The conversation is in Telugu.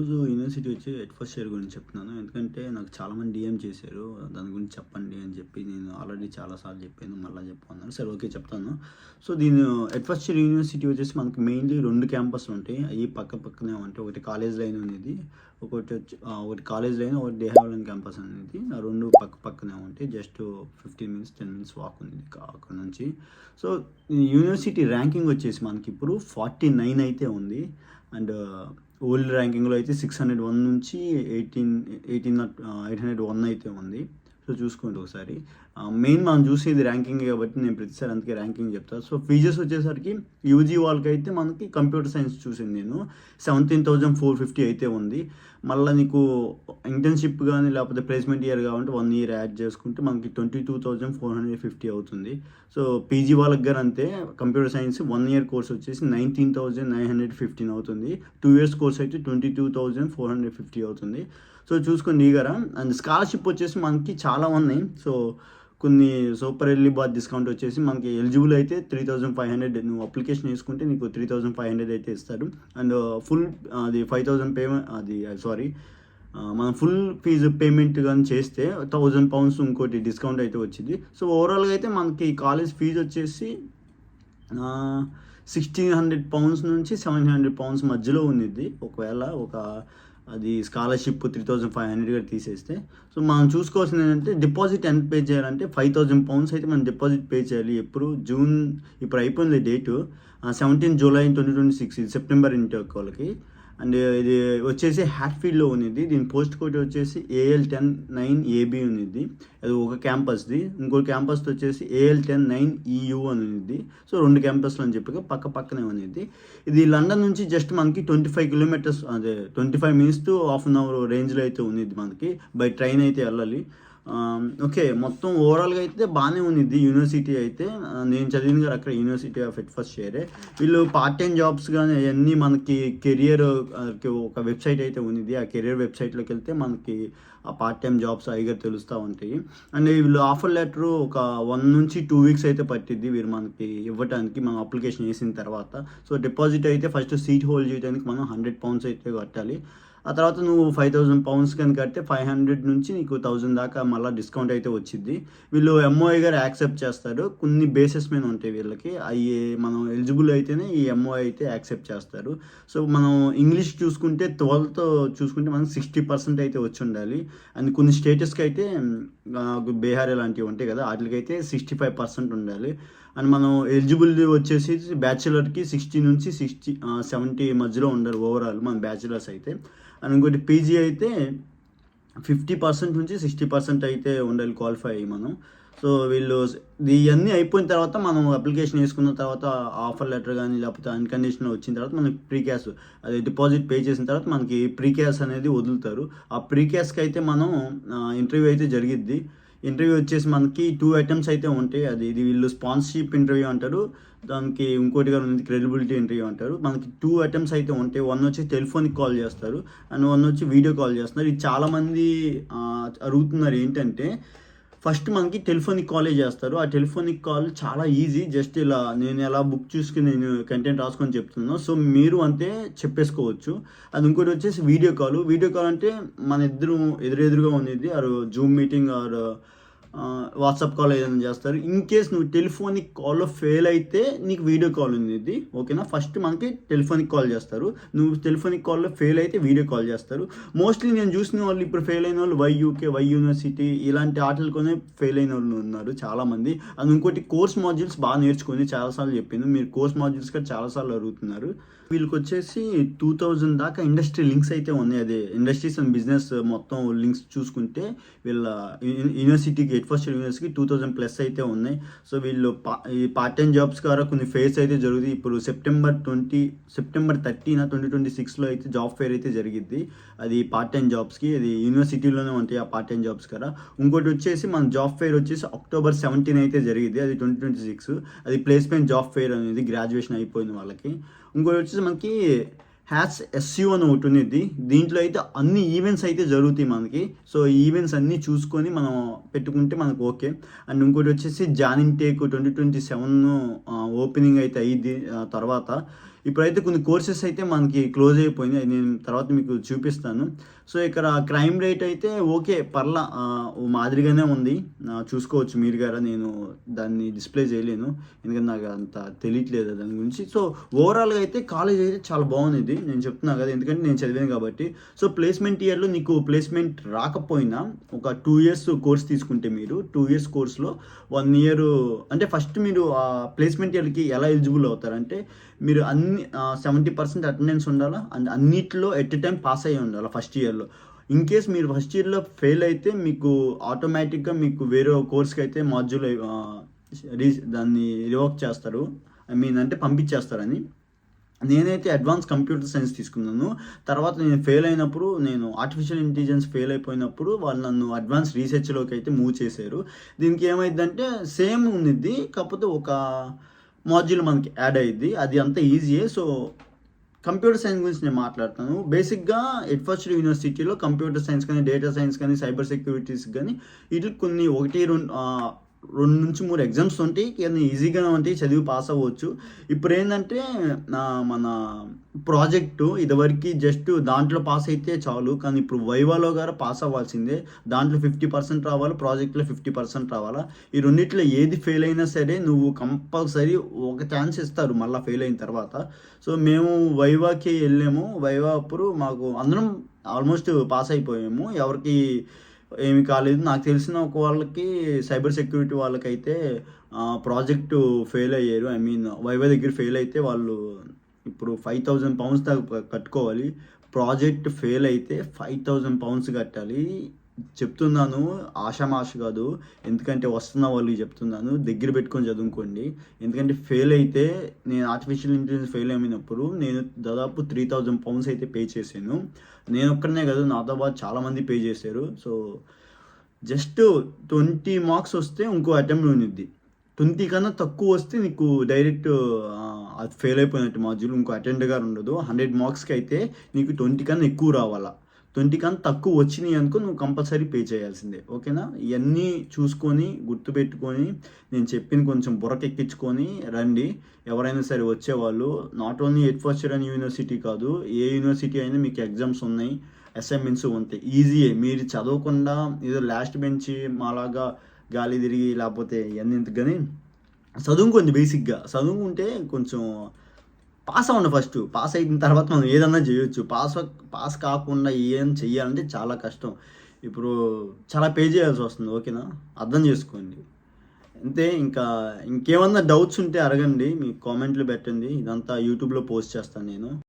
ఈరోజు యూనివర్సిటీ వచ్చి ఎట్ ఫస్ట్ ఇయర్ గురించి చెప్తున్నాను. ఎందుకంటే నాకు చాలామంది డీఎం చేశారు. దాని గురించి చెప్పండి అని చెప్పి నేను ఆల్రెడీ చాలాసార్లు చెప్పాను. మళ్ళీ చెప్పమన్నారు. సరే ఓకే చెప్తాను. సో దీని ఎట్ ఫస్ట్ ఇయర్ యూనివర్సిటీ వచ్చేసి మనకి మెయిన్లీ 2 క్యాంపస్లు ఉంటాయి. అవి పక్కనే ఉంటాయి. ఒకటి కాలేజ్ లైన్ అనేది, ఒకటి కాలేజ్ లైన్, ఒకటి దేహావళన్ క్యాంపస్ అనేది. ఆ 2 పక్కనే ఉంటాయి. జస్ట్ 15 మినిట్స్ 10 మినిట్స్ వాక్ ఉంది అక్కడ నుంచి. సో యూనివర్సిటీ ర్యాంకింగ్ వచ్చేసి మనకి ఇప్పుడు 49 అయితే ఉంది. అండ్ ఓల్డ్ ర్యాంకింగ్లో అయితే 601 నుంచి 801 అయితే ఉంది. సో చూసుకోండి ఒకసారి. మెయిన్ మనం చూసేది ర్యాంకింగ్ కాబట్టి నేను ప్రతిసారి అందుకే ర్యాంకింగ్ చెప్తాను. సో ఫీజెస్ వచ్చేసరికి యూజీ వాళ్ళకైతే మనకి కంప్యూటర్ సైన్స్ చూసింది నేను 17,450 అయితే ఉంది. మళ్ళీ నీకు ఇంటర్న్షిప్ కానీ లేకపోతే ప్లేస్మెంట్ ఇయర్ కావాలంటే 1 ఇయర్ యాడ్ చేసుకుంటే మనకి 22,450 అవుతుంది. సో పీజీ వాళ్ళకి కానీ అంతే. కంప్యూటర్ సైన్స్ 1 ఇయర్ కోర్స్ వచ్చేసి 19,915 అవుతుంది. 2 ఇయర్స్ కోర్స్ అయితే 22,450 అవుతుంది. సో చూసుకోండి ఈగరా. అండ్ స్కాలర్షిప్ వచ్చేసి మనకి చాలా ఉన్నాయి. సో కొన్ని సూపర్ ఎర్లీ బాత్ డిస్కౌంట్ వచ్చేసి మనకి ఎలిజిబుల్ అయితే 3,500. నువ్వు అప్లికేషన్ వేసుకుంటే నీకు 3,500 అయితే ఇస్తారు. అండ్ ఫుల్ అది 5,000 పేమెంట్ మనం ఫుల్ ఫీజు పేమెంట్ కానీ చేస్తే 1,000 pounds ఇంకోటి డిస్కౌంట్ అయితే వచ్చింది. సో ఓవరాల్గా అయితే మనకి కాలేజ్ ఫీజు వచ్చేసి 1,600 pounds నుంచి 700 pounds మధ్యలో ఉంది. ఒకవేళ అది స్కాలర్షిప్ 3,500 కూడా తీసేస్తే. సో మనం చూసుకోవాల్సింది ఏంటంటే డిపాజిట్ ఎంత పే చేయాలంటే 5,000 pounds అయితే మనం డిపాజిట్ పే చేయాలి. ఇప్పుడు అయిపోయింది డేటు 17 జూలై 2026. ఇది సెప్టెంబర్ ఇంటర్క్ వాళ్ళకి. అండ్ ఇది వచ్చేసి హ్యాట్ఫీల్డ్లో ఉంది. దీని పోస్ట్ కోడ్ వచ్చేసి AL109AB ఉంది. అది ఒక క్యాంపస్ది. ఇంకో క్యాంపస్ వచ్చేసి AL109EU అని ఉంది. సో 2 క్యాంపస్లు అని చెప్పి పక్కనే ఉంది. ఇది లండన్ నుంచి జస్ట్ మనకి 25 kilometers, అదే 25 minutes to ½ an hour రేంజ్లో అయితే ఉంది. మనకి బై ట్రైన్ అయితే వెళ్ళాలి. ఓకే, మొత్తం ఓవరాల్గా అయితే బాగానే ఉంది యూనివర్సిటీ అయితే. నేను చదివింది గారు అక్కడ university of at first year. వీళ్ళు పార్ట్ టైం జాబ్స్ కానీ అవన్నీ మనకి కెరియర్ ఒక వెబ్సైట్ అయితే ఉంది. ఆ కెరియర్ వెబ్సైట్లోకి వెళ్తే మనకి ఆ పార్ట్ టైం జాబ్స్ అయిగా తెలుస్తూ ఉంటాయి. అండ్ వీళ్ళు ఆఫర్ లెటర్ ఒక 1 నుంచి 2 weeks అయితే పట్టిద్ది వీరు మనకి ఇవ్వడానికి, మనం అప్లికేషన్ వేసిన తర్వాత. సో డిపాజిట్ అయితే ఫస్ట్ సీట్ హోల్డ్ చేయడానికి మనం 100 pounds అయితే కట్టాలి. ఆ తర్వాత నువ్వు 5,000 pounds కానీ కడితే 500 నుంచి నీకు 1,000 దాకా మళ్ళీ డిస్కౌంట్ అయితే వచ్చింది. వీళ్ళు ఎంఓఐ గారు యాక్సెప్ట్ చేస్తారు. కొన్ని బేసెస్ మీద ఉంటాయి వీళ్ళకి. అవి మనం ఎలిజిబుల్ అయితేనే ఈ ఎంఓఐ అయితే యాక్సెప్ట్ చేస్తారు. సో మనం ఇంగ్లీష్ చూసుకుంటే 12th చూసుకుంటే మనకు 60% అయితే వచ్చి ఉండాలి. అండ్ కొన్ని స్టేటస్కి అయితే బీహార్ లాంటివి ఉంటాయి కదా, వాటికైతే 65% ఉండాలి. అండ్ మనం ఎలిజిబుల్ వచ్చేసి బ్యాచిలర్కి 60 నుంచి 70 మధ్యలో ఉండాలి ఓవరాల్ మన బ్యాచిలర్స్ అయితే. అండ్ ఇంకోటి పీజీ అయితే 50% నుంచి 60% అయితే ఉండాలి క్వాలిఫై అయ్యి మనం. సో వీళ్ళు ఇవన్నీ అయిపోయిన తర్వాత మనం అప్లికేషన్ వేసుకున్న తర్వాత ఆఫర్ లెటర్ కానీ లేకపోతే అన్కండిషనల్ వచ్చిన తర్వాత మనకి ప్రీ క్యాష్, అది డిపాజిట్ పే చేసిన తర్వాత మనకి ప్రీ క్యాష్ అనేది వదులుతారు. ఆ ప్రీ క్యాష్కి అయితే మనం ఇంటర్వ్యూ అయితే జరిగిద్ది. ఇంటర్వ్యూ వచ్చేసి మనకి 2 attempts అయితే ఉంటాయి. ఇది వీళ్ళు స్పాన్సర్షిప్ ఇంటర్వ్యూ అంటారు. దానికి ఇంకోటిగా ఉంది క్రెడిబిలిటీ ఇంటర్వ్యూ అంటారు. మనకి 2 attempts అయితే ఉంటాయి. 1 వచ్చి టెలిఫోనిక్ కాల్ చేస్తారు అండ్ 1 వచ్చి వీడియో కాల్ చేస్తున్నారు. ఇది చాలామంది అడుగుతున్నారు ఏంటంటే, ఫస్ట్ మనకి టెలిఫోనిక్ కాలే చేస్తారు. ఆ టెలిఫోనిక్ కాల్ చాలా ఈజీ. జస్ట్ ఇలా నేను ఎలా బుక్ చూసుకుని నేను కంటెంట్ రాసుకొని చెప్తున్నాను. సో మీరు అంతే చెప్పేసుకోవచ్చు. అది ఇంకోటి వచ్చేసి వీడియో కాల్ అంటే మన ఎదురుగా ఉండేది. ఆరు Zoom meeting are WhatsApp call ఏదైనా చేస్తారు. ఇన్ కేస్ నువ్వు టెలిఫోనిక్ కాల్లో ఫెయిల్ అయితే నీకు వీడియో కాల్ ఉంది. ఓకేనా, ఫస్ట్ మనకి టెలిఫోనిక్ కాల్ చేస్తారు. నువ్వు టెలిఫోనిక్ కాల్లో ఫెయిల్ అయితే వీడియో కాల్ చేస్తారు. మోస్ట్లీ నేను చూసిన వాళ్ళు ఇప్పుడు ఫెయిల్ అయిన వాళ్ళు వై యూనివర్సిటీ ఇలాంటి ఆటలతోనే ఫెయిల్ అయిన వాళ్ళు ఉన్నారు చాలామంది. అది ఇంకోటి కోర్స్ మాడ్యూల్స్ బాగా నేర్చుకొని చాలాసార్లు చెప్పింది. మీరు కోర్స్ మాడ్యూల్స్ కూడా చాలాసార్లు అడుగుతున్నారు. వీళ్ళకి వచ్చేసి 2,000 దాకా ఇండస్ట్రీ లింక్స్ అయితే ఉన్నాయి. అదే ఇండస్ట్రీస్ అండ్ బిజినెస్ మొత్తం లింక్స్ చూసుకుంటే వీళ్ళ యూనివర్సిటీకి ఎట్ ఫస్ట్ యూనివర్సిటీకి 2,000+ అయితే ఉన్నాయి. సో వీళ్ళు ఈ పార్ట్ టైం జాబ్స్ ద్వారా కొన్ని ఫేర్స్ అయితే జరుగుతుంది. ఇప్పుడు సెప్టెంబర్ 30, 2026లో అయితే జాబ్ ఫేర్ అయితే జరిగిద్ది. అది పార్ట్ టైం జాబ్స్కి, అది యూనివర్సిటీలోనే ఉంటాయి ఆ పార్ట్ టైం జాబ్స్ కదా. ఇంకోటి వచ్చేసి మన జాబ్ ఫేర్ వచ్చేసి October 17 అయితే జరిగిద్ది. అది 2026. అది ప్లేస్మెంట్ జాబ్ ఫేర్ అనేది గ్రాడ్యుయేషన్ అయిపోయింది వాళ్ళకి. ఇంకోటి వచ్చేసి మనకి SU అని ఒకటి ఉంది. దీంట్లో అయితే అన్ని ఈవెంట్స్ అయితే జరుగుతాయి మనకి. సో ఈవెంట్స్ అన్నీ చూసుకొని మనం పెట్టుకుంటే మనకు ఓకే. అండ్ ఇంకోటి వచ్చేసి జాయినింగ్ టేక్ 2027 ఓపెనింగ్ అయితే అయ్యిద్ది. తర్వాత ఇప్పుడైతే కొన్ని కోర్సెస్ అయితే మనకి క్లోజ్ అయిపోయినాయి. అది నేను తర్వాత మీకు చూపిస్తాను. సో ఇక్కడ క్రైమ్ రేట్ అయితే ఓకే, పర్లా ఓ మాదిరిగానే ఉంది. చూసుకోవచ్చు మీరు గారా, నేను దాన్ని డిస్ప్లే చేయలేను ఎందుకంటే నాకు అంత తెలియట్లేదు దాని గురించి. సో ఓవరాల్గా అయితే కాలేజ్ అయితే చాలా బాగుంది, నేను చెప్తున్నా కదా, ఎందుకంటే నేను చదివాను కాబట్టి. సో ప్లేస్మెంట్ ఇయర్లో నీకు ప్లేస్మెంట్ రాకపోయినా ఒక 2 ఇయర్స్ కోర్స్ తీసుకుంటే, మీరు 2 ఇయర్స్ కోర్స్లో 1 ఇయర్ అంటే ఫస్ట్ మీరు ఆ ప్లేస్మెంట్ ఇయర్కి ఎలా ఎలిజిబుల్ అవుతారంటే, మీరు అన్ని 70% అటెండెన్స్ ఉండాలా అండ్ అన్నిట్లో ఎట్ ఎ టైం పాస్ అయ్యి ఉండాలి ఫస్ట్ ఇయర్లో. ఇన్ కేస్ మీరు ఫస్ట్ ఇయర్లో ఫెయిల్ అయితే మీకు ఆటోమేటిక్గా మీకు వేరే కోర్స్కి అయితే మాడ్యూల్ దాన్ని రివోక్ చేస్తారు, ఐ మీన్ అంటే పంపించేస్తారని. నేనైతే అడ్వాన్స్ కంప్యూటర్ సైన్స్ తీసుకున్నాను. తర్వాత నేను ఫెయిల్ అయినప్పుడు, నేను ఆర్టిఫిషియల్ ఇంటెలిజెన్స్ ఫెయిల్ అయిపోయినప్పుడు వాళ్ళు నన్ను అడ్వాన్స్ రీసెర్చ్లోకి అయితే మూవ్ చేశారు. దీనికి ఏమైందంటే సేమ్ ఉండిద్ది, కాకపోతే ఒక మాడ్యూల్ మనకి యాడ్ అయ్యిద్ది, అది అంత ఈజీయే. సో కంప్యూటర్ సైన్స్ గురించి నేను మాట్లాడుతాను. బేసిక్గా ఎడ్ఫోర్డ్ యూనివర్సిటీలో కంప్యూటర్ సైన్స్ కానీ, డేటా సైన్స్ కానీ, సైబర్ సెక్యూరిటీస్ కానీ వీటికి కొన్ని 2 నుంచి 3 ఎగ్జామ్స్ ఉంటాయి, కానీ ఈజీగానే ఉంటాయి, చదివి పాస్ అవ్వచ్చు. ఇప్పుడు ఏంటంటే మన ప్రాజెక్టు ఇదివరకు జస్ట్ దాంట్లో పాస్ అయితే చాలు, కానీ ఇప్పుడు వైవాలో గారు పాస్ అవ్వాల్సిందే. దాంట్లో 50% రావాలి, ప్రాజెక్ట్లో 50% రావాలా. ఈ రెండిట్లో ఏది ఫెయిల్ అయినా సరే నువ్వు కంపల్సరీ ఒక ఛాన్స్ ఇస్తారు మళ్ళీ ఫెయిల్ అయిన తర్వాత. సో మేము వైవాకి వెళ్ళాము, వైవా అప్పుడు మాకు అందరం ఆల్మోస్ట్ పాస్ అయిపోయాము, ఎవరికి ఏమి కాలేదు. నాకు తెలిసిన ఒక వాళ్ళకి సైబర్ సెక్యూరిటీ వాళ్ళకైతే ప్రాజెక్టు ఫెయిల్ అయ్యారు, ఐ మీన్ వైవా దగ్గర ఫెయిల్ అయితే వాళ్ళు ఇప్పుడు 5,000 పౌండ్స్ దాకా కట్టుకోవాలి. ప్రాజెక్ట్ ఫెయిల్ అయితే 5,000 పౌండ్స్ కట్టాలి. చెప్తున్నాను, ఆషామాష కాదు, ఎందుకంటే వస్తున్న వాళ్ళకి చెప్తున్నాను, దగ్గర పెట్టుకొని చదువుకోండి. ఎందుకంటే ఫెయిల్ అయితే, నేను ఆర్టిఫిషియల్ ఇంటెలిజెన్స్ ఫెయిల్ అయినప్పుడు నేను దాదాపు 3,000 పౌండ్స్ అయితే పే చేశాను. నేను ఒక్కడనే కాదు, నాతో పాటు చాలామంది పే చేశారు. సో జస్ట్ 20 మార్క్స్ వస్తే ఇంకో అటెంప్ట్ ఉండిద్ది, 20 కన్నా తక్కువ వస్తే నీకు డైరెక్ట్ అది ఫెయిల్ అయిపోయినట్టు మాడ్యూల్, ఇంకో అటెండ్గా ఉండదు. 100 మార్క్స్కి అయితే నీకు 20 కన్నా ఎక్కువ రావాలా, 20 కన్నా తక్కువ వచ్చినాయి అనుకో నువ్వు కంపల్సరీ పే చేయాల్సిందే, ఓకేనా. ఇవన్నీ చూసుకొని గుర్తుపెట్టుకొని నేను చెప్పిన కొంచెం బుర్రకెక్కించుకొని రండి ఎవరైనా సరే వచ్చేవాళ్ళు. నాట్ ఓన్లీ ఎడ్ఫోర్డ్ యూనివర్సిటీ కాదు, ఏ యూనివర్సిటీ అయినా మీకు ఎగ్జామ్స్ ఉన్నాయి, అసైన్మెంట్స్ ఉంటాయి, ఈజీయే. మీరు చదవకుండా ఏదో లాస్ట్ బెంచ్ మాలాగా గాలి తిరిగి లేకపోతే ఇవన్నీ కానీ చదువుకోండి. బేసిక్గా చదువుకుంటే కొంచెం పాస్ అవ్వండి. ఫస్ట్ పాస్ అయిన తర్వాత మనం ఏదన్నా చేయొచ్చు. పాస్ కాకుండా ఏం చెయ్యాలంటే చాలా కష్టం, ఇప్పుడు చాలా పే చేయాల్సి వస్తుంది, ఓకేనా, అర్థం చేసుకోండి. అంతే. ఇంకేమన్నా డౌట్స్ ఉంటే అడగండి, మీ కామెంట్లు పెట్టండి, ఇదంతా యూట్యూబ్లో పోస్ట్ చేస్తాను నేను.